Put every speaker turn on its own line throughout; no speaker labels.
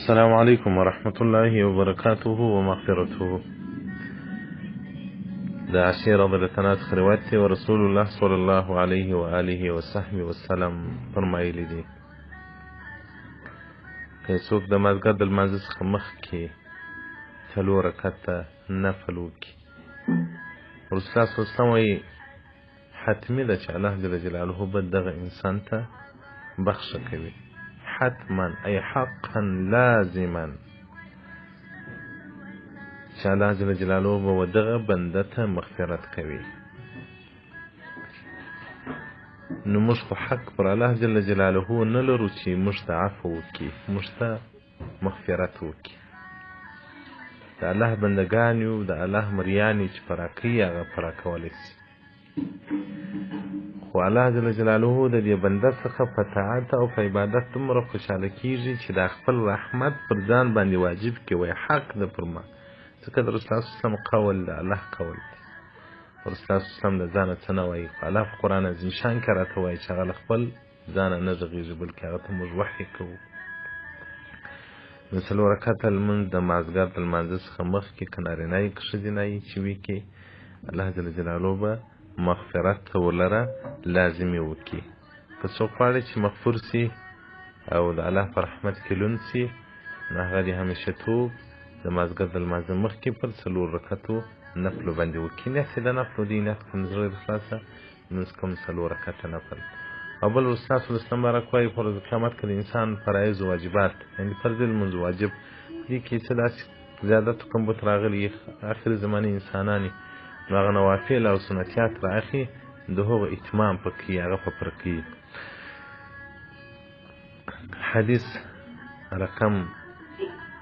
السلام عليكم ورحمة الله وبركاته ومغفرته. دا عشيرة ضلتنات خرواتي ورسول الله صلى الله عليه وآله وصحبه وسلم فرمایلی دی که څوک د مازدیګر د لمانځه څخه مخکې څلور رکعته نفل وکړي، رسول الله صلی الله علیه وسلم وایي حتمي ده چې الله جل جلاله به دغه انسان ته بخښه کوي، حتما ای حقا لازما، چې الله جل جلاله به ودغه بنده ته مغفرت کوي. نو موږ خو حق پر الله جل جلاله نه لرو چې موږ ته عفو وکړي، موږ ته مغفرت وکړي. د الله بندګان یو، د الله مریان یو چې پرا کوي هغه پرا کولی شي، خو الله جل جلاله د دې بنده څخه په طاعت او په عبادت دومره خوشحاله کېږي چې د خپل رحمت پر ځان باندې واجب کړي، وایي حق ده پر ما، ځکه د رسول الله صلی الله علیه وسلم قول د الله قول دی. رسول الله صلی الله علیه وسلم د ځانه څه نه وایي، خو الله په قرآن عظیم شان کې راته وایي چې هغه له خپل ځانه نه غږېږي، بلکې هغه ته موږ وحی کوو. نو څلور رکعته لمونځ د مازدیګر د لمانځه څخه مخکې که نارینه یې که ښځینه یې چې وکړي، الله جل جلاله به مغفرت ولره لازمي وکړي. که څوک غواړي چې مغفور سي او د الله په رحمت کې لوند سي، نو هغه دې همیشه توب د مازدیګر د لمانځه مخکې پر څلور رکعتو نفلو باندې وکړي. نیت یې د نفلو دی، نیت کوم زړه د خلاصه لمونځ کوم څلور رکعته نفل. او بل رسول الله صلی الله علیه وسلم بارک وایي په ورځ قیامت کې د انسان فرایض و واجبات، یعنې فرض لمونځ واجب دې کې څه داسې زیادت کمبود راغلي آخر زمانې انسانان، نو هغه نوافل او سنتیات رااخلي، د هغو اتمام پکې هغه په پر کوي. حدیث رقم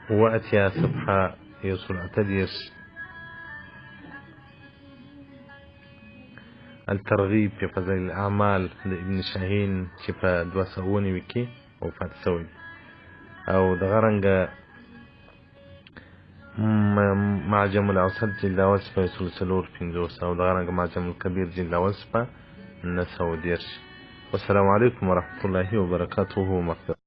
80 صفحه 118 الترغیب په فضائل الاعمال د ابن شاهین چې په 290 کې وفات شوی، او دغه رنګه معجم الاوسط جلد اول صفحه 350 او دغه رنګه معجم الکبیر جلد اول صفحه 910. والسلام علیکم ورحمة الله وبرکاته.